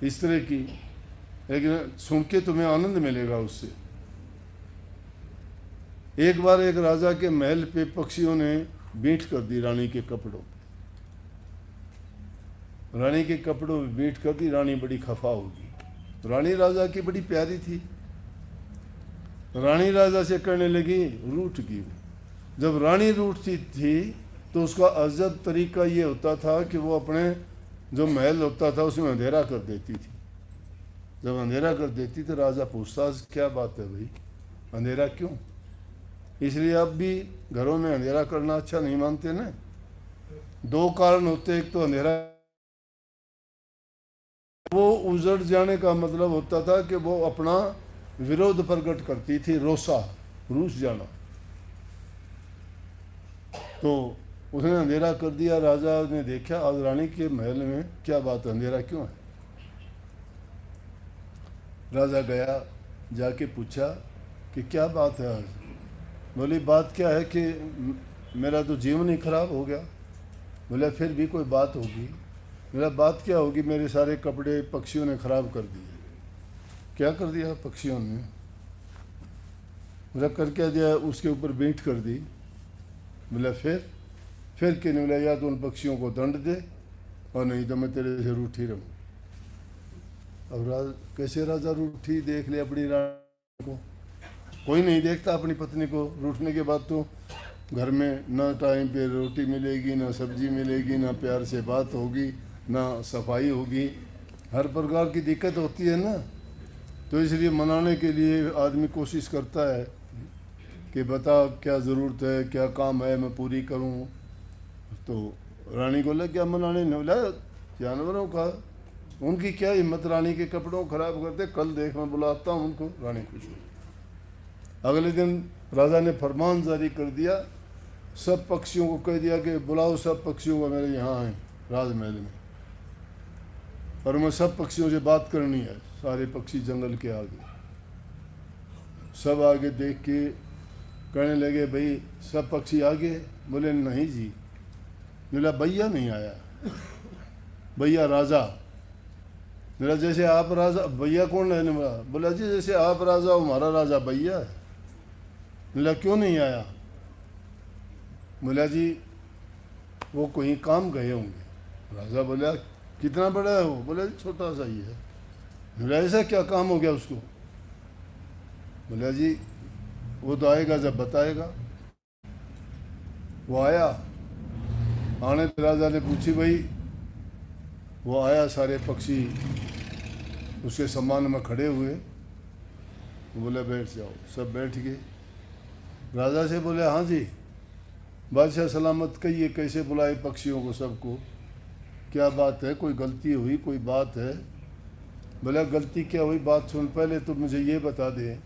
इस तरह की, लेकिन सुन के तुम्हें आनंद मिलेगा उससे। एक बार एक राजा के महल पे पक्षियों ने बींट कर दी रानी के कपड़ों पे, रानी के कपड़ों पे बींट कर दी। रानी बड़ी खफा होगी। रानी राजा की बड़ी प्यारी थी। रानी राजा से कहने लगी, रूठ गई। जब रानी रूठती थी तो उसका अजब तरीका ये होता था कि वो अपने जो महल होता था उसमें अंधेरा कर देती थी। जब अंधेरा कर देती तो राजा पूछता, क्या बात है भाई, अंधेरा क्यों? इसलिए अब भी घरों में अंधेरा करना अच्छा नहीं मानते ना। दो कारण होते, एक तो अंधेरा, वो उजड़ जाने का मतलब होता था कि वो अपना विरोध प्रकट करती थी, रोसा, रूस जाना। तो उसने अंधेरा कर दिया। राजा ने देखा आज रानी के महल में क्या बात, अंधेरा क्यों है? राजा गया, जाके पूछा कि क्या बात है आज? बोली बात क्या है कि मेरा तो जीवन ही खराब हो गया। बोले फिर भी कोई बात होगी। मेरा बात क्या होगी, मेरे सारे कपड़े पक्षियों ने खराब कर दिए। क्या कर दिया पक्षियों ने? बोला कर क्या दिया? उसके ऊपर बींट कर दी। बोला फिर कि नहीं? बोला या तो उन पक्षियों को दंड दे और नहीं तो मैं तेरे से रूठी रहूँ। अब कैसे राजा रूठी देख ले अपनी रानी को? कोई नहीं देखता अपनी पत्नी को रूठने के बाद। तो घर में ना टाइम पे रोटी मिलेगी, ना सब्जी मिलेगी, ना प्यार से बात होगी, ना सफाई होगी, हर प्रकार की दिक्कत होती है ना। तो इसलिए मनाने के लिए आदमी कोशिश करता है कि बता क्या ज़रूरत है, क्या काम है, मैं पूरी करूं। तो रानी को लग क्या मनाने, न बोला जानवरों का, उनकी क्या हिम्मत रानी के कपड़ों खराब करते, कल देख मैं बुलाता हूँ उनको। रानी खुश हुई। अगले दिन राजा ने फरमान जारी कर दिया, सब पक्षियों को कह दिया कि बुलाओ सब पक्षियों को मेरे यहाँ आए राजमहल में, और मैं सब पक्षियों से बात करनी है। सारे पक्षी जंगल के आगे, सब आगे देख के कहने लगे भाई सब पक्षी आगे? बोले नहीं जी। बोला भैया नहीं आया? भैया राजा। मेरा जैसे आप राजा, भैया कौन रहने वाला? बोला जी जैसे आप राजा हो हमारा राजा भैया है। बोला क्यों नहीं आया? बोला जी वो कोई काम गए होंगे। राजा बोला कितना बड़ा है वो? बोला जी छोटा सा ही है। बोला ऐसा क्या काम हो गया उसको? बोला जी वो तो आएगा जब बताएगा। वो आया, आने तो राजा ने पूछी भाई, वो आया, सारे पक्षी उसके सम्मान में खड़े हुए। बोले बैठ जाओ। सब बैठ गए। राजा से बोले हाँ जी बादशाह सलामत, कहिए कैसे बुलाए पक्षियों को सबको, क्या बात है, कोई गलती हुई, कोई बात है? बोला गलती क्या हुई, बात सुन, पहले तो मुझे ये बता दे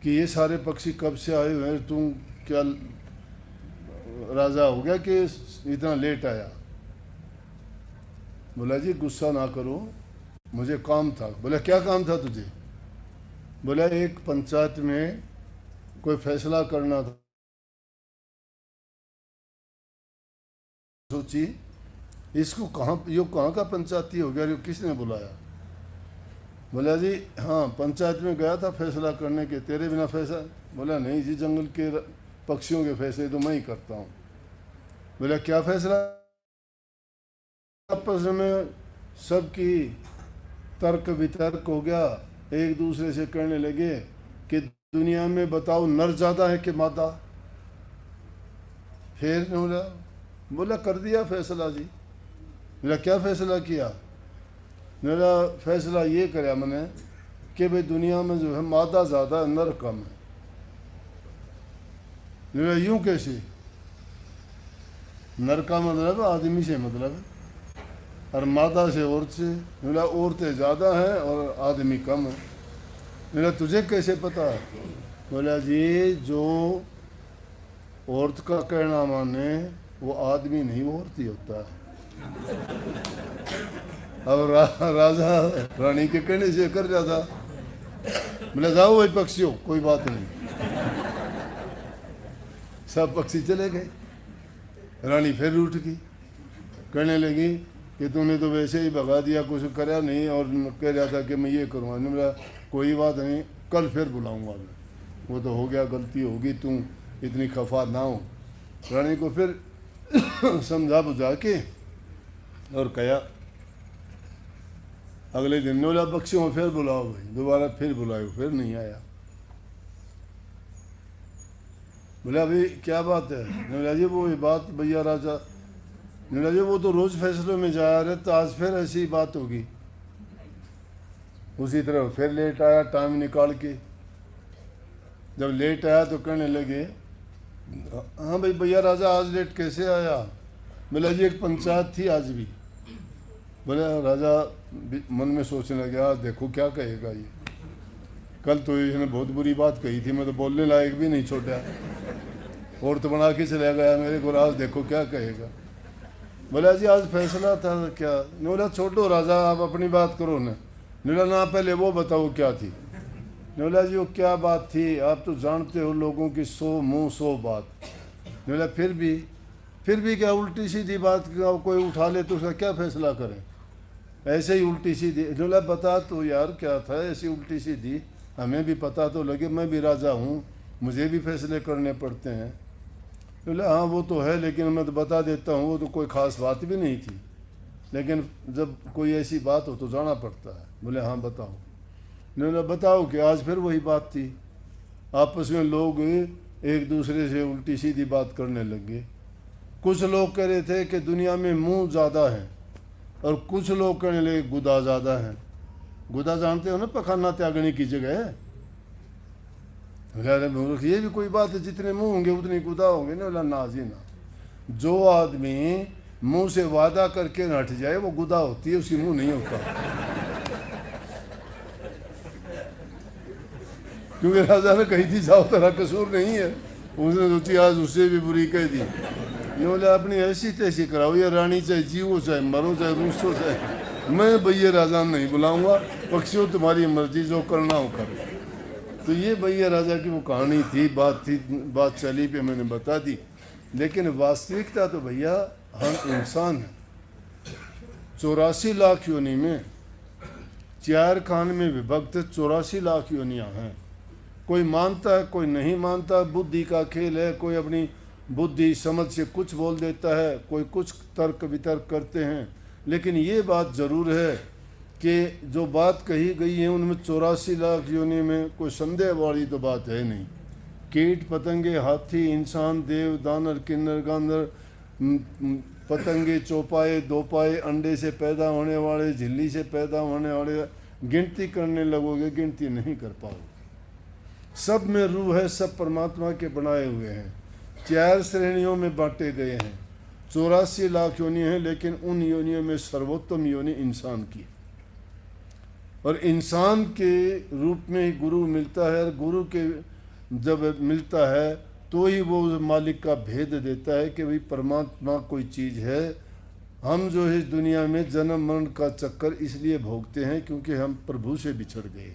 कि ये सारे पक्षी कब से आए हुए हैं, तुम क्या राजा हो गया कि इतना लेट आया? बोला जी गुस्सा ना करो, मुझे काम था। बोला क्या काम था तुझे? बोला एक पंचायत में कोई फैसला करना था। सोची इसको कहाँ का पंचायती हो गया, किसने बुलाया? बोला जी हाँ पंचायत में गया था फैसला करने के, तेरे बिना फैसला? बोला नहीं जी जंगल के पक्षियों के फैसले तो मैं ही करता हूँ। बोला क्या फैसला? आपस में सबकी तर्क वितर्क हो गया, एक दूसरे से कहने लगे कि दुनिया में बताओ नर ज़्यादा है कि मादा? फिर बोला कर दिया फैसला जी। बोला क्या फैसला किया? मेरा फैसला ये कराया मैंने कि भाई दुनिया में जो है मादा ज़्यादा नर कम है। मेरा यूँ कैसे? नर का मतलब आदमी से मतलब है, और मादा से औरत से। मेरा औरतें ज़्यादा हैं और आदमी कम है। मेरा तुझे कैसे पता? बोला जी जो औरत का कहना माने वो आदमी नहीं वो औरत ही होता है। अब राजा रानी के कहने से कर जाता। बोला जाओ वही पक्षियों, कोई बात नहीं। सब पक्षी चले गए। रानी फिर उठ गई, कहने लगी कि तूने तो वैसे ही भगा दिया, कुछ करा नहीं और कह रहा था कि मैं ये करूँगा। ने बोला कोई बात नहीं, कल फिर बुलाऊँगा मैं, वो तो हो गया, गलती होगी, तू इतनी खफा ना हो। रानी को फिर समझा बुझा के और कहा। अगले दिन ने बोला बख्शियों फिर बुलाओ भाई, दोबारा फिर बुलाओ, फिर नहीं आया। बोला अभी क्या बात है? ने बोला जी वो ये बात भैया राजा, ने बोला जी वो तो रोज़ फैसलों में जा रहे, तो आज फिर ऐसी बात होगी। उसी तरह फिर लेट आया टाइम निकाल के। जब लेट आया तो कहने लगे हाँ भाई भैया राजा आज लेट कैसे आया? बोला जी एक पंचायत थी आज भी। बोले राजा मन में सोचने लगे आज देखो क्या कहेगा ये, कल तो इसने बहुत बुरी बात कही थी, मैं तो बोलने लायक भी नहीं छोटा और तो बना के चला गया मेरे को, आज देखो क्या कहेगा। बोला जी आज फैसला था क्या? ने बोला छोड़ो राजा आप अपनी बात करो ना। ने बोला ना पहले वो बताओ क्या थी। ने बोला जी वो क्या बात थी, आप तो जानते हो लोगों की 100 मुँह 100 बात। ने बोला फिर भी क्या उल्टी सीधी बात का कोई उठा ले तो उसका क्या फैसला करें? ऐसे ही उल्टी सीधी। ने बोला बता तो यार क्या था ऐसी उल्टी सीधी, हमें भी पता तो लगे, मैं भी राजा हूँ, मुझे भी फैसले करने पड़ते हैं। बोले हाँ वो तो है, लेकिन मैं तो बता देता हूँ, वो तो कोई ख़ास बात भी नहीं थी, लेकिन जब कोई ऐसी बात हो तो जाना पड़ता है। बोले हाँ बताओ। ने बताओ कि आज फिर वही बात थी, आपस में लोग एक दूसरे से उल्टी सीधी बात करने लगे। कुछ लोग कह रहे थे कि दुनिया में मुंह ज़्यादा है, और कुछ लोग कहने लगे गुदा ज़्यादा है। गुदा जानते हो ना, पखाना त्यागने की जगह है। अरे मूर्ख ये भी कोई बात है, जितने मुंह होंगे उतने गुदा होंगे ना। बोला ना जी ना, जो आदमी मुंह से वादा करके न हट जाए वो गुदा होती है, उसकी मुंह नहीं होता। क्योंकि राजा ने कही थी जाओ तेरा कसूर नहीं है, उसने सोची आज उससे भी बुरी कह दी। ये बोले अपनी ऐसी तैसी कराओ, ये रानी चाहे जीवो चाहे मरो चाहे रूसो चाहे, मैं भैया राजा नहीं बुलाऊंगा, पक्षियों तुम्हारी मर्जी, जो करना हो करो। तो ये भैया राजा की वो कहानी थी, बात चली पे मैंने बता दी। लेकिन वास्तविकता तो भैया हम इंसान हैं। 84 लाख योनि में 4 खान में विभक्त 84 लाख योनियाँ हैं। कोई मानता है कोई नहीं मानता, बुद्धि का खेल है, कोई अपनी बुद्धि समझ से कुछ बोल देता है, कोई कुछ तर्क वितर्क करते हैं। लेकिन ये बात ज़रूर है कि जो बात कही गई है उनमें 84 लाख योनि में कोई संदेह वाली तो बात है नहीं। कीट पतंगे, हाथी, इंसान, देव, दानर, किन्नर, गांधर, पतंगे, चौपाए, दोपाए, अंडे से पैदा होने वाले, झिल्ली से पैदा होने वाले, गिनती करने लगोगे गिनती नहीं कर पाओगे। सब में रूह है, सब परमात्मा के बनाए हुए हैं। 4 श्रेणियों में बांटे गए हैं। 84 लाख योनि हैं, लेकिन उन योनियों में सर्वोत्तम योनि इंसान की, और इंसान के रूप में ही गुरु मिलता है। और गुरु के जब मिलता है तो ही वो मालिक का भेद देता है कि भाई परमात्मा कोई चीज़ है। हम जो है इस दुनिया में जन्म मरण का चक्कर इसलिए भोगते हैं क्योंकि हम प्रभु से बिछड़ गए।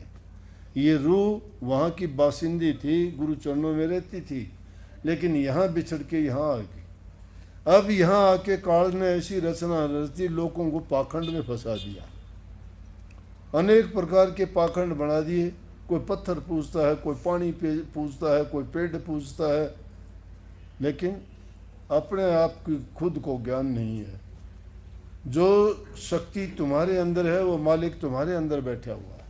ये रूह वहाँ की बासिंदी थी, गुरु चरणों में रहती थी, लेकिन यहाँ बिछड़ के यहाँ आ गई। अब यहाँ आके काल ने ऐसी रचना रच दी, लोगों को पाखंड में फंसा दिया, अनेक प्रकार के पाखंड बना दिए। कोई पत्थर पूजता है, कोई पानी पूजता है, कोई पेड़ पूजता है, लेकिन अपने आप की खुद को ज्ञान नहीं है। जो शक्ति तुम्हारे अंदर है वो मालिक तुम्हारे अंदर बैठा हुआ है,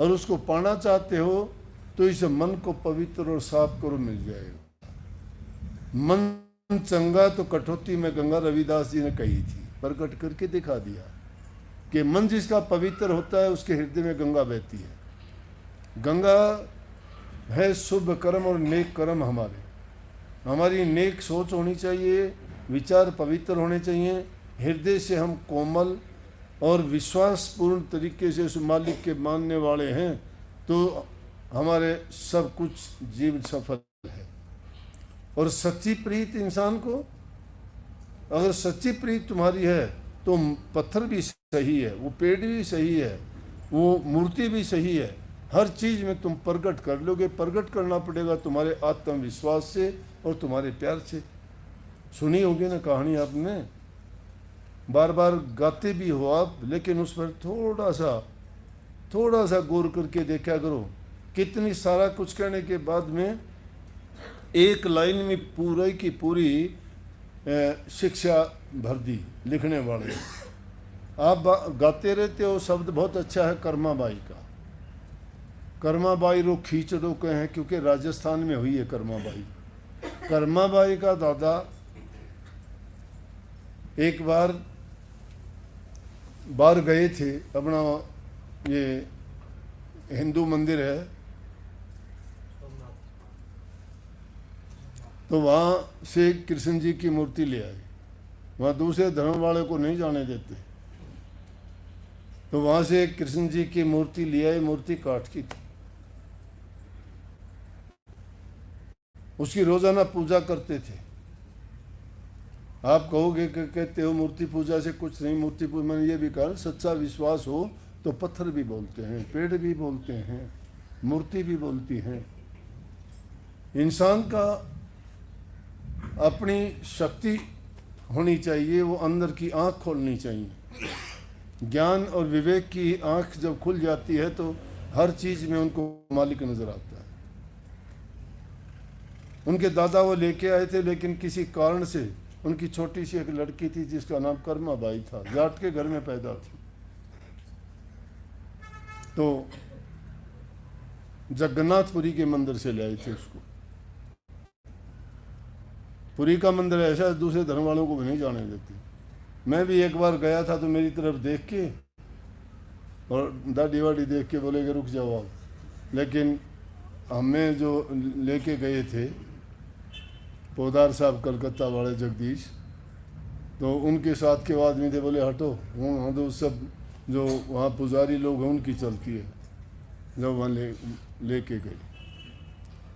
और उसको पाना चाहते हो तो इस मन को पवित्र और साफ करो, मिल जाएगा। मन चंगा तो कठौती में गंगा, रविदास जी ने कही थी, प्रकट करके दिखा दिया कि मन जिसका पवित्र होता है उसके हृदय में गंगा बहती है। गंगा है शुभ कर्म और नेक कर्म। हमारी नेक सोच होनी चाहिए, विचार पवित्र होने चाहिए, हृदय से हम कोमल और विश्वासपूर्ण तरीके से उस मालिक के मानने वाले हैं तो हमारे सब कुछ जीवन सफल है। और सच्ची प्रीत इंसान को, अगर सच्ची प्रीत तुम्हारी है तो पत्थर भी सही है, वो पेड़ भी सही है, वो मूर्ति भी सही है, हर चीज़ में तुम प्रकट कर लोगे। प्रकट करना पड़ेगा तुम्हारे आत्मविश्वास से और तुम्हारे प्यार से। सुनी होगी ना कहानी आपने, बार बार गाते भी हो आप, लेकिन उस पर थोड़ा सा गौर करके देखा करो। कितनी सारा कुछ कहने के बाद में एक लाइन में पूरी की पूरी शिक्षा भर दी लिखने वाले। आप गाते रहते हो, शब्द बहुत अच्छा है कर्माबाई का। कर्माबाई रो खींचड़ो के हैं, क्योंकि राजस्थान में हुई है कर्माबाई। कर्माबाई का दादा एक बार बाहर गए थे, अपना ये हिंदू मंदिर है, तो वहाँ से कृष्ण जी की मूर्ति ले आए। वहाँ दूसरे धर्म वाले को नहीं जाने देते, तो वहाँ से कृष्ण जी की मूर्ति ले आए। मूर्ति काठ की थी। उसकी रोजाना पूजा करते थे। आप कहोगे कि कहते हो मूर्ति पूजा से कुछ नहीं, मूर्ति पूजा मैंने ये भी कहा, सच्चा विश्वास हो तो पत्थर भी बोलते हैं, पेड़ भी बोलते हैं, मूर्ति भी बोलती हैं। इंसान का अपनी शक्ति होनी चाहिए, वो अंदर की आँख खोलनी चाहिए। ज्ञान और विवेक की आँख जब खुल जाती है तो हर चीज़ में उनको मालिक नजर आता है। उनके दादा वो लेके आए थे, लेकिन किसी कारण से उनकी छोटी सी एक लड़की थी जिसका नाम कर्माबाई था, जाट के घर में पैदा थी। तो जगन्नाथपुरी के मंदिर से लाए थे उसको। पुरी का मंदिर ऐसा दूसरे धर्म वालों को भी नहीं जाने देती। मैं भी एक बार गया था तो मेरी तरफ देख के और दाढ़ी वाड़ी देख के बोले कि रुक जाओ आप, लेकिन हमें जो लेके गए थे पोदार साहब कलकत्ता वाले जगदीश, तो उनके साथ के आदमी थे, बोले हटो, वहाँ तो सब जो वहाँ पुजारी लोग हैं उनकी चलती है। जब वहाँ लेके गए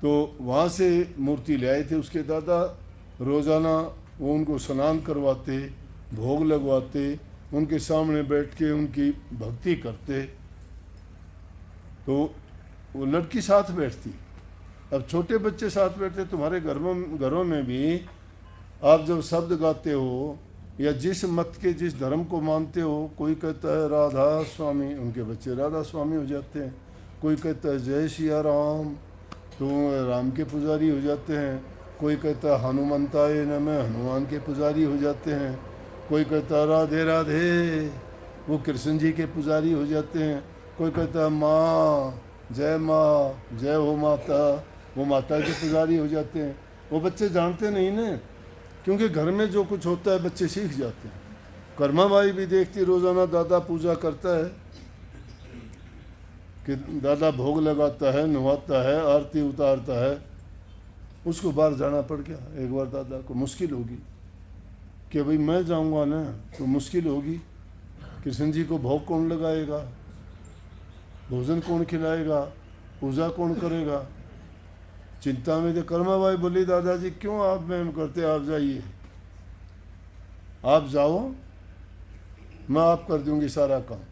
तो वहाँ से मूर्ति ले आए थे उसके दादा। रोज़ाना वो उनको स्नान करवाते, भोग लगवाते, उनके सामने बैठ के उनकी भक्ति करते। तो वो लड़की साथ बैठती। अब छोटे बच्चे साथ बैठते। तुम्हारे घरों में भी आप जब शब्द गाते हो या जिस मत के जिस धर्म को मानते हो, कोई कहता है राधा स्वामी, उनके बच्चे राधा स्वामी हो जाते हैं। कोई कहता है जय सिया राम, तो राम के पुजारी हो जाते हैं। कोई कहता है हनुमंताय नमः, हनुमान के पुजारी हो जाते हैं। कोई कहता है राधे राधे, वो कृष्ण जी के पुजारी हो जाते हैं। कोई कहता है माँ जय हो माता, वो माता के पुजारी हो जाते हैं। वो बच्चे जानते नहीं ना, क्योंकि घर में जो कुछ होता है बच्चे सीख जाते हैं। कर्माबाई भी देखती, रोज़ाना दादा पूजा करता है कि दादा भोग लगाता है, नहाता है, आरती उतारता है। उसको बाहर जाना पड़ गया एक बार। दादा को मुश्किल होगी कि भाई मैं जाऊंगा ना तो मुश्किल होगी, कृष्ण जी को भोग कौन लगाएगा, भोजन कौन खिलाएगा, पूजा कौन करेगा। चिंता में थे। कर्माबाई बोली दादाजी क्यों आप मैम करते, आप जाइए, आप जाओ, मैं आप कर दूंगी सारा काम।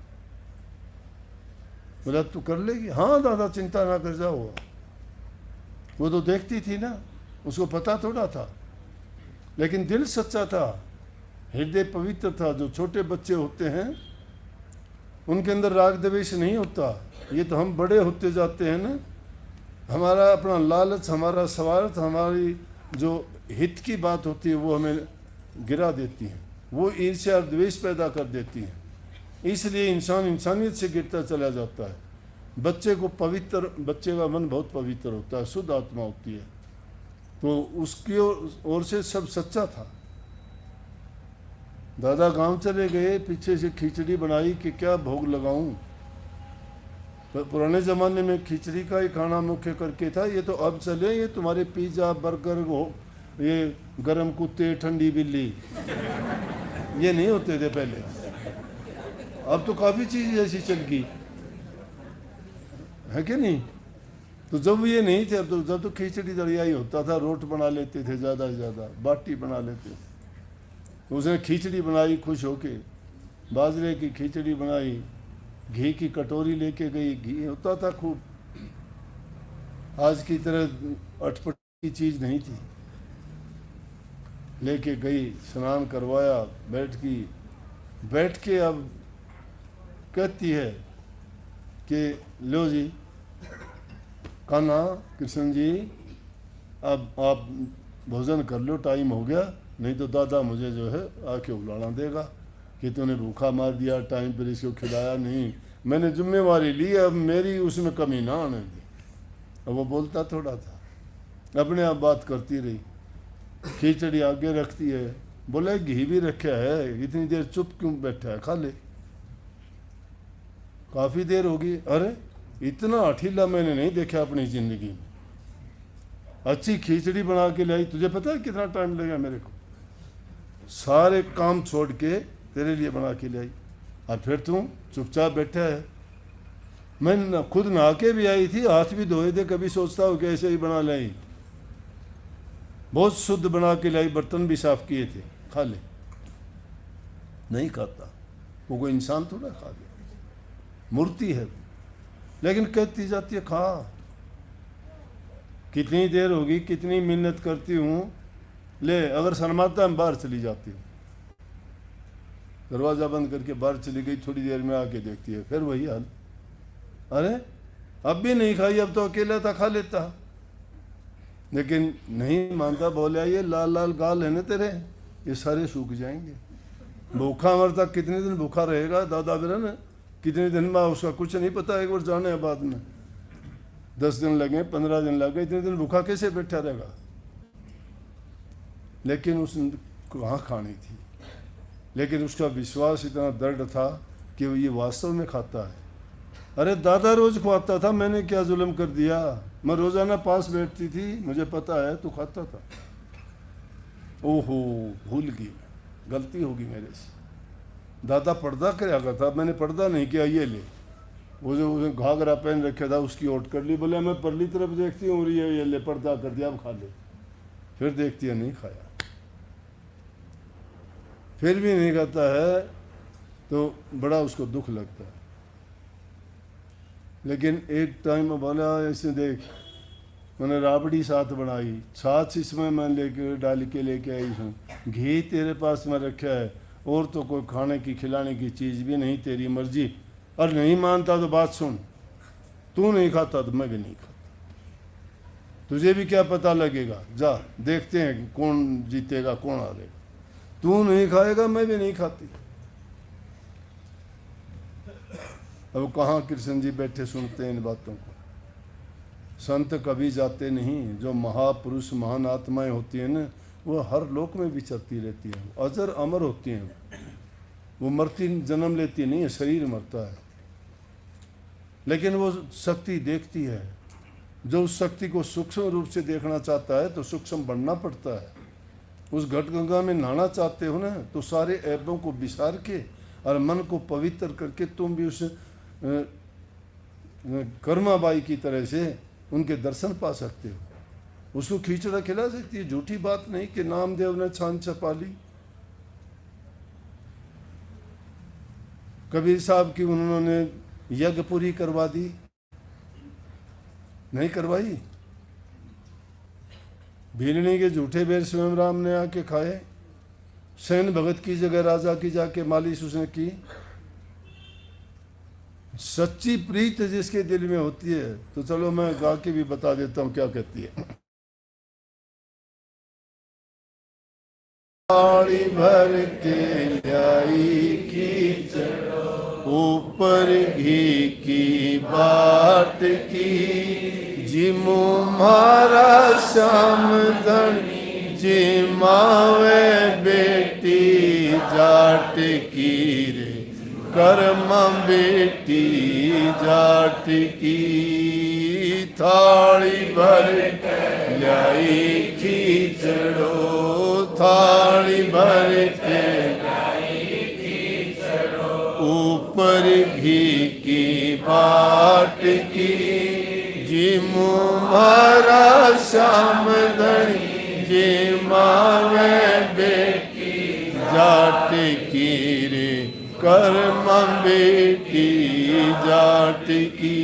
बोला तू कर लेगी? हाँ दादा चिंता ना कर, जाओ। वो तो देखती थी ना, उसको पता थोड़ा था, लेकिन दिल सच्चा था, हृदय पवित्र था। जो छोटे बच्चे होते हैं उनके अंदर राग द्वेष नहीं होता। ये तो हम बड़े होते जाते हैं ना, हमारा अपना लालच, हमारा स्वार्थ, हमारी जो हित की बात होती है वो हमें गिरा देती है, वो ईर्ष्या और द्वेष पैदा कर देती है। इसलिए इंसान इंसानियत से गिरता चला जाता है। बच्चे का मन बहुत पवित्र होता है, शुद्ध आत्मा होती है, तो उसकी ओर से सब सच्चा था। दादा गांव चले गए, पीछे से खिचड़ी बनाई कि क्या भोग लगाऊं। तो पुराने ज़माने में खिचड़ी का ही खाना मुख्य करके था। ये तो अब चले, ये तुम्हारे पिज़्ज़ा बर्गर हो, ये गरम कुत्ते ठंडी बिल्ली, ये नहीं होते थे पहले। अब तो काफ़ी चीज़ ऐसी चल गई है कि नहीं। तो जब ये नहीं थे, अब तो जब तो खिचड़ी दलिया ही होता था, रोट बना लेते थे, ज़्यादा से ज़्यादा बाटी बना लेते थे। तो उसने खिचड़ी बनाई खुश होके, बाजरे की खिचड़ी बनाई, घी की कटोरी लेके गई, घी होता था खूब, आज की तरह अटपट की चीज़ नहीं थी। लेके गई, स्नान करवाया, बैठ की, बैठ के अब कहती है कि लो जी कान्हा, कृष्ण जी, अब आप भोजन कर लो, टाइम हो गया, नहीं तो दादा मुझे जो है आके उलाना देगा कि तूने भूखा मार दिया, टाइम पर इसको खिलाया नहीं, मैंने जिम्मेवारी ली, अब मेरी उसमें कमी ना आने दी। अब वो बोलता थोड़ा था, अपने आप बात करती रही। खिचड़ी आगे रखती है, बोले घी भी रखा है, इतनी देर चुप क्यों बैठा है, खा ले। काफ़ी देर होगी, अरे इतना अठीला मैंने नहीं देखा अपनी ज़िंदगी में। अच्छी खिचड़ी बना के लाई, तुझे पता है कितना टाइम लगा मेरे को, सारे काम छोड़ के तेरे लिए बना के लाई, और फिर तू चुपचाप बैठा है। मैं खुद नहा के भी आई थी, हाथ भी धोए थे, कभी सोचता हूँ कि ऐसे ही बना लाई, बहुत शुद्ध बना के लाई, बर्तन भी साफ किए थे, खा ले। नहीं खाता वो, कोई इंसान थोड़ा खा ले, मूर्ति है, लेकिन कहती जाती है खा। कितनी देर होगी, कितनी मिन्नत करती हूँ, ले, अगर शर्माता है बाहर चली जाती हूँ, दरवाज़ा बंद करके बाहर चली गई, थोड़ी देर में आके देखती है, फिर वही हाल, अरे अब भी नहीं खाई, अब तो अकेला था खा लेता, लेकिन नहीं मानता। बोले ये लाल लाल गाल है ना तेरे, ये सारे सूख जाएंगे, भूखा मरता कितने दिन भूखा रहेगा, दादा बिरा ना कितने दिन में, उसका कुछ नहीं पता, एक बार जाने बाद में 10 दिन लगे, 15 दिन लगे, इतने दिन भूखा कैसे बैठा रहेगा। लेकिन उसने कहाँ खानी थी, लेकिन उसका विश्वास इतना दृढ़ था कि वो ये वास्तव में खाता है। अरे दादा रोज खुआता था, मैंने क्या जुल्म कर दिया, मैं रोजाना पास बैठती थी, मुझे पता है तू खाता था। ओहो भूल गई, गलती होगी मेरे से, दादा पर्दा कराया था, मैंने पर्दा नहीं किया, ये ले। वो जो उसने घाघरा पहन रखा था उसकी ओट कर ली, बोले मैं परली तरफ देखती हूँ, ये ले पर्दा कर दिया, अब खा ले। फिर देखती है नहीं खाया, फिर भी नहीं खाता है, तो बड़ा उसको दुख लगता है। लेकिन एक टाइम बोला ऐसे देख, मैंने राबड़ी साथ बनाई, छाछ इसमें मैं लेके डाल के लेके आई हूँ, घी तेरे पास में रखा है, और तो कोई खाने की खिलाने की चीज़ भी नहीं, तेरी मर्जी। और नहीं मानता तो बात सुन, तू नहीं खाता तो मैं भी नहीं खाता, तुझे भी क्या पता लगेगा, जा देखते हैं कौन जीतेगा कौन हारेगा, तू नहीं खाएगा मैं भी नहीं खाती। अब कहाँ कृष्ण जी बैठे सुनते हैं इन बातों को। संत कभी जाते नहीं, जो महापुरुष महान आत्माएं होती हैं ना, वो हर लोक में विचरती रहती हैं, अजर अमर होती हैं, वो मरती जन्म लेती नहीं है, शरीर मरता है, लेकिन वो शक्ति देखती है। जो उस शक्ति को सूक्ष्म रूप से देखना चाहता है तो सूक्ष्म बनना पड़ता है। उस घट गंगा में नहाना चाहते हो ना, तो सारे ऐबों को विसार के और मन को पवित्र करके तुम भी उस कर्माबाई की तरह से उनके दर्शन पा सकते हो। उसको खिचड़ा खिला सकती है, झूठी बात नहीं कि नामदेव ने छान छपा ली। कबीर साहब की उन्होंने यज्ञ पूरी करवा दी, नहीं करवाई। भीलनी के झूठे बेर स्वयं राम ने आके खाए, सैन भगत की जगह राजा की जाके मालिश उसने की। सच्ची प्रीत जिसके दिल में होती है, तो चलो मैं गा के भी बता देता हूँ क्या कहती है। थाली भर के लाई कीचड़, ऊपर घी की बाट की, जिमु मारा श्याम धनी, जिमावे बेटी जाट की रे, कर्म बेटी जाट की। थाली भर के लाई खींचड़ो, थाली भर के ऊपर घी की बाट की, जिमु मारा श्याम धनी, जिमावे बेटी जाट की रे, कर्म बेटी जाट की।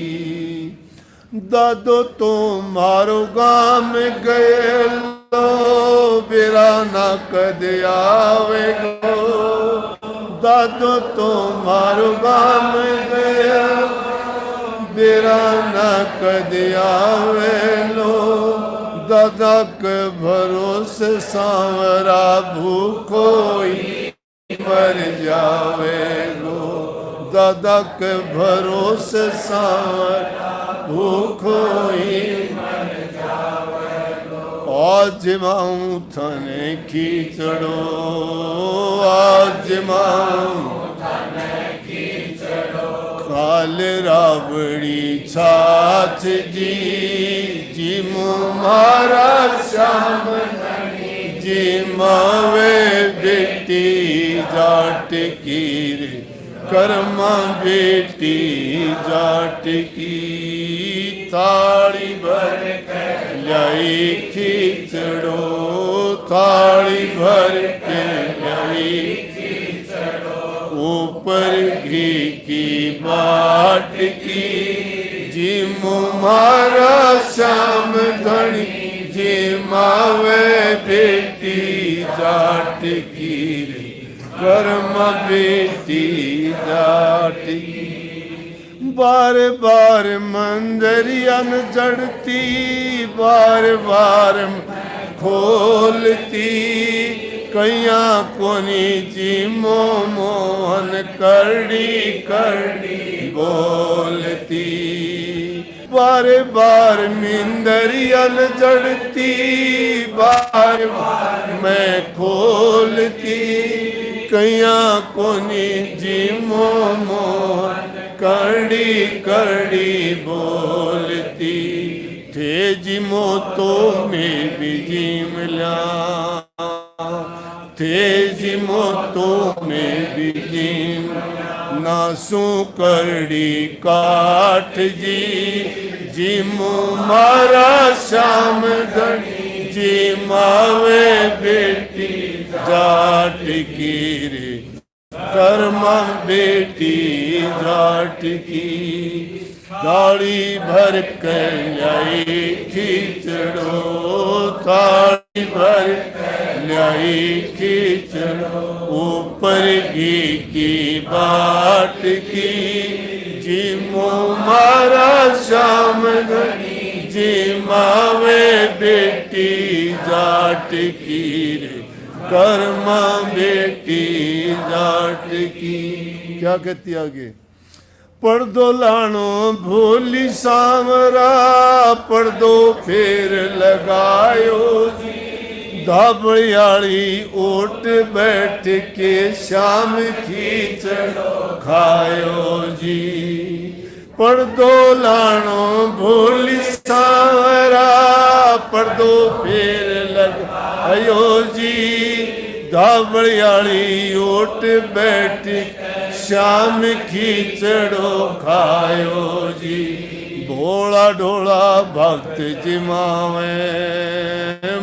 दादो तुम्हारो गाम गए लो, बिरा न कद आवे गो, दादो तो मारो बाम गया बेरा न कदिया वेलो दादा के भरोसे सांवरा भूखो मर जावे गो दादा के भरोसे सांवरा भूखो मर जावे गो आज माऊं थने खींचड़ो आज माऊं काल रावड़ी छाछ जी मारा श्याम जी मावे बेटी जाट की रे कर्मा बेटी जाट की थाली भर के लाई खींचड़ो थाली भर के लाई ऊपर घी की बाट की जी मारा श्याम धनी जी मावे बेटी जाट की रे कर्म बेटी जाट की बार बार मंदरियन जड़ती बार बार खोलती कैया कोनी जी मोहन करड़ी करड़ी बोलती बार बार मिंदरियन जड़ती बार बार मैं खोलती कैया कोनी जी मोहन करड़ी करड़ी बोलती थे जी मोतो में भी जी मिला तेजी मोतो में बीजीम नासू करड़ी काठ जी मारा श्याम धनी जी मावे बेटी जाट की रे कर्मा बेटी जाट की गाड़ी भर के लाई खींचड़ो थाली भर लाई खींचड़ो ऊपर घी की बाट की जी मारा श्याम धनी जी मावे बेटी जाट की रे कर्मा बेटी जाट की। क्या कहती आगे पर्दो लानो भोली सांवरा पर्दो फेर लगायो जी धाबड़ियाली ओट बैठ के श्याम खींचड़ो खायो जी पर्दो लानो भोली सांवरा पर्दो फेर लगायो जी धाबड़ियाली ओट बैठ श्याम खींचड़ो खायो जी भोला ढोला भक्त जिमावे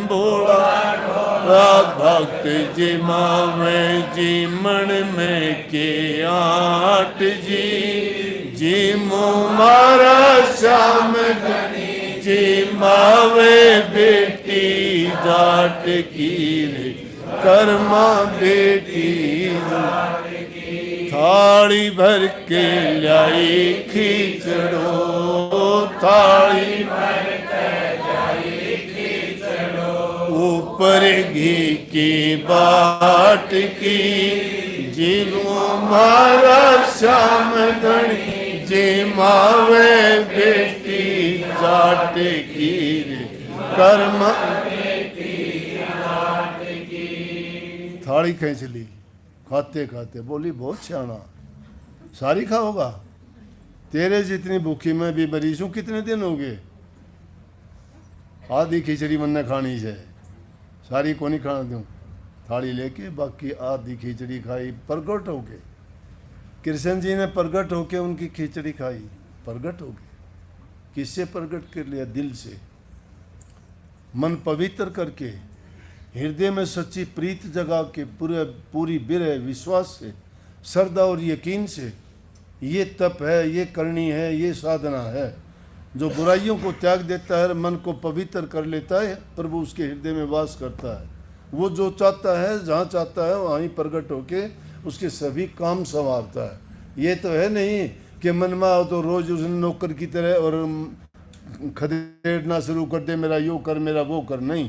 भोला ढोला भक्त जिमावे जी मन में के आट जी मारा श्याम धनी जी मावे बेटी जाट की रे कर्मा बेटी थाली भर के लाई खींचड़ो थाली भर के लाई खींचड़ो ऊपर घी की बाट की जी मारा श्याम धनी जी मावे बेटी जाट की रे कर्मा थाली खींच ली खाते खाते बोली बहुत सियाना सारी खाओगा तेरे जितनी भूखी मैं भी मरीज हूँ कितने दिन हो गए आधी खिचड़ी मन ने खानी है सारी को नहीं खाना दूँ थाली लेके बाकी आधी खिचड़ी खाई प्रगट हो गए कृष्ण जी ने प्रगट होके उनकी खिचड़ी खाई प्रगट हो गए किससे प्रगट कर लिया दिल से मन पवित्र करके हृदय में सच्ची प्रीत जगा के पूरी बिरह विश्वास से श्रद्धा और यकीन से ये तप है ये करनी है ये साधना है जो बुराइयों को त्याग देता है मन को पवित्र कर लेता है प्रभु उसके हृदय में वास करता है वो जो चाहता है जहाँ चाहता है वहाँ ही प्रकट होके उसके सभी काम संवारता है। ये तो है नहीं कि मन में आओ तो रोज उसने नौकर की तरह और खदेड़ना शुरू कर दे, मेरा यो कर मेरा वो कर। नहीं,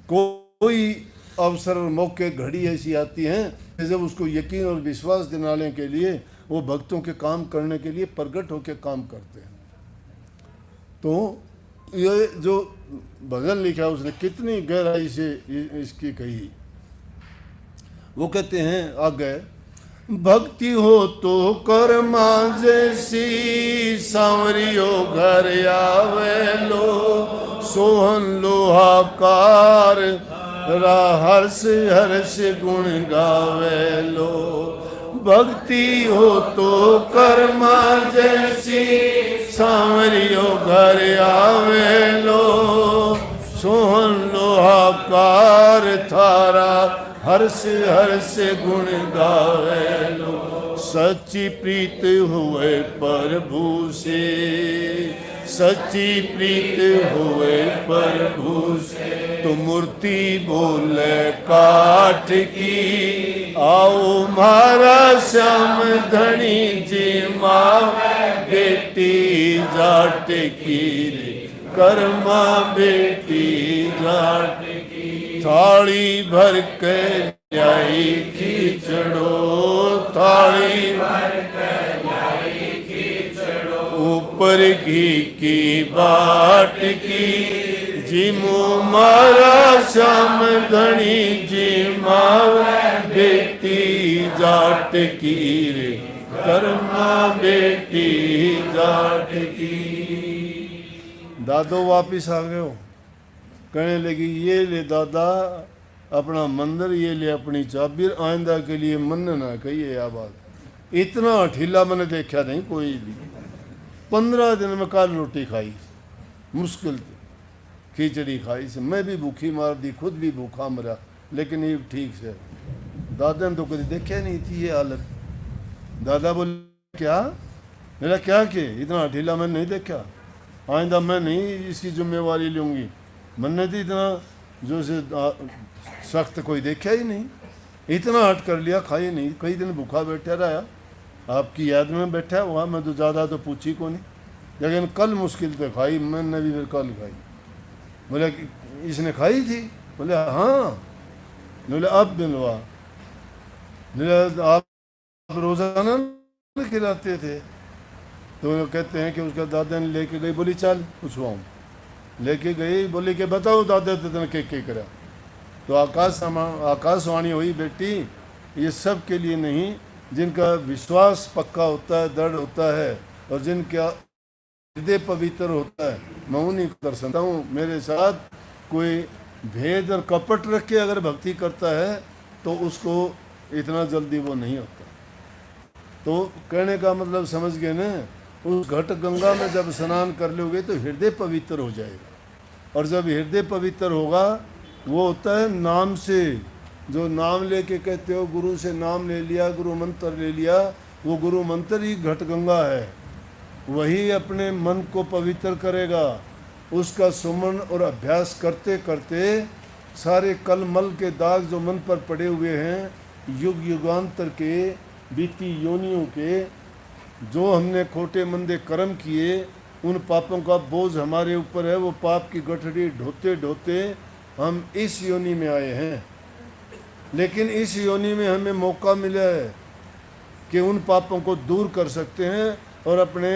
कोई अवसर और मौके घड़ी ऐसी आती हैं जब उसको यकीन और विश्वास दिलाने के लिए वो भक्तों के काम करने के लिए प्रकट होकर काम करते हैं। तो ये जो भजन लिखा है उसने कितनी गहराई से इसकी कही। वो कहते हैं आगे, भक्ति हो तो कर्मा जैसी सांवरियो घर आवे लो, सोहन लोहाकार हर्ष हर्ष गुण गावे लो। भक्ति हो तो कर्मा जैसी सांवरियो घर आवे लो, सोहन लोहाकार थारा हर्ष हर्ष गुण गावे लो। सच्ची प्रीत हुए प्रभु से, सच्ची प्रीत हुए प्रभु से, तो मूर्ति बोले काठ की, आओ मारा श्याम धनी जी माँ बेटी जाट की रे, कर्मा बेटी जाट की। थाली भर के लाई खींचड़ो, थाली भर के लाई खींचड़ो, ऊपर घी की बाट की, जिमु मारा श्याम धनी जी माँ बेटी जाट की रे, कर्मा बेटी जाट की। दादो वापिस आ गए हो, कहने लगी ये ले दादा अपना मंदिर, ये ले अपनी चाबी, आइंदा के लिए मन ना कहिए यह बात। इतना ढीला मैंने देखा नहीं कोई भी। 15 दिन में काल रोटी खाई, मुश्किल थी, खिचड़ी खाई से, मैं भी भूखी मार दी, खुद भी भूखा मरा, लेकिन ये ठीक से। दादा ने तो कभी देखा नहीं थी ये हालत। दादा बोले क्या, मेरा क्या कि इतना ढीला मैंने नहीं देखा, आइंदा मैं नहीं इसकी जिम्मेवारी लूँगी। मैंने तो इतना जो से सख्त कोई देखा ही नहीं, इतना हट कर लिया, खाई नहीं, कई दिन भूखा बैठा रहा, आपकी याद में बैठा हुआ। मैं तो ज़्यादा तो पूछी को नहीं, लेकिन कल मुश्किल से खाई, मैंने भी फिर कल खाई। बोले इसने खाई थी, बोले हाँ, बोले अब बिलवा, बोले आप रोज़ाना खिलाते थे। तो कहते हैं कि उसका दादा ने लेके गई, बोली चल पूछवाऊँ, लेके गई, बोली कि बताओ दादा तेने के करा। तो आकाशवाणी हुई, बेटी ये सब के लिए नहीं, जिनका विश्वास पक्का होता है, दृढ़ होता है, और जिनका हृदय पवित्र होता है, मैं उन्हीं कर सकता हूँ। मेरे साथ कोई भेद और कपट रख के अगर भक्ति करता है तो उसको इतना जल्दी वो नहीं होता। तो कहने का मतलब समझ गए ना, उस घट गंगा में जब स्नान कर लोगे तो हृदय पवित्र हो जाएगा, और जब हृदय पवित्र होगा वो होता है नाम से। जो नाम लेके कहते हो गुरु से नाम ले लिया, गुरु मंत्र ले लिया, वो गुरु मंत्र ही घट गंगा है, वही अपने मन को पवित्र करेगा। उसका सुमन और अभ्यास करते करते सारे कल मल के दाग जो मन पर पड़े हुए हैं, युग युगांतर के बीती योनियों के, जो हमने खोटे मंदे कर्म किए, उन पापों का बोझ हमारे ऊपर है। वो पाप की गठड़ी ढोते ढोते हम इस योनि में आए हैं, लेकिन इस योनि में हमें मौका मिला है कि उन पापों को दूर कर सकते हैं और अपने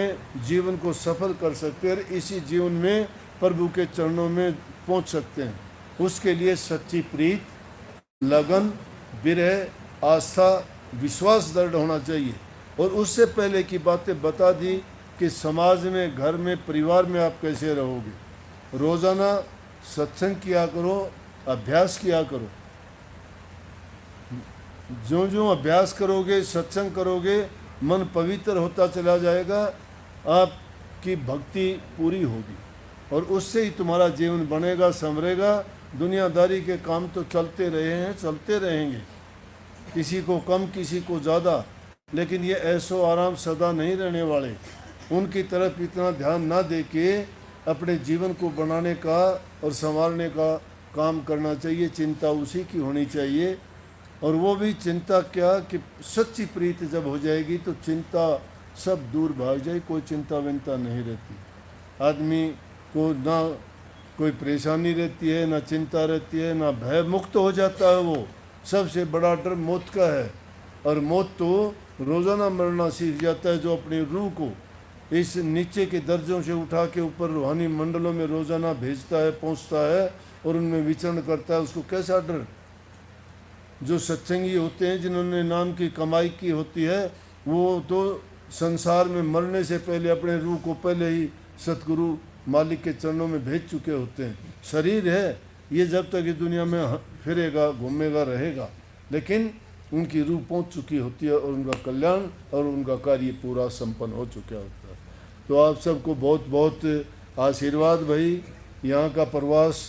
जीवन को सफल कर सकते हैं, और इसी जीवन में प्रभु के चरणों में पहुंच सकते हैं। उसके लिए सच्ची प्रीत, लगन, विरह, आस्था, विश्वास दृढ़ होना चाहिए। और उससे पहले की बातें बता दी कि समाज में, घर में, परिवार में आप कैसे रहोगे। रोज़ाना सत्संग किया करो, अभ्यास किया करो। जो जो अभ्यास करोगे, सत्संग करोगे, मन पवित्र होता चला जाएगा, आपकी भक्ति पूरी होगी, और उससे ही तुम्हारा जीवन बनेगा, संवरेगा। दुनियादारी के काम तो चलते रहे हैं, चलते रहेंगे, किसी को कम किसी को ज़्यादा, लेकिन ये ऐसो आराम सदा नहीं रहने वाले। उनकी तरफ इतना ध्यान ना दे के अपने जीवन को बनाने का और संवारने का काम करना चाहिए। चिंता उसी की होनी चाहिए। और वो भी चिंता क्या कि सच्ची प्रीति जब हो जाएगी तो चिंता सब दूर भाग जाए, कोई चिंता विंता नहीं रहती। आदमी को ना कोई परेशानी रहती है, ना चिंता रहती है, ना भय मुक्त हो जाता है। वो सबसे बड़ा डर मौत का है, और मौत तो रोज़ाना मरना सीख जाता है जो अपनी रूह को इस नीचे के दर्जों से उठा के ऊपर रूहानी मंडलों में रोज़ाना भेजता है, पहुंचता है और उनमें विचरण करता है। उसको कैसा डर? जो सत्संगी होते हैं, जिन्होंने नाम की कमाई की होती है, वो तो संसार में मरने से पहले अपने रूह को पहले ही सतगुरु मालिक के चरणों में भेज चुके होते हैं। शरीर है ये जब तक इस दुनिया में फिरेगा, घूमेगा, रहेगा, लेकिन उनकी रूह पहुंच चुकी होती है और उनका कल्याण और उनका कार्य पूरा संपन्न हो चुका होता है। तो आप सबको बहुत बहुत आशीर्वाद भाई। यहाँ का प्रवास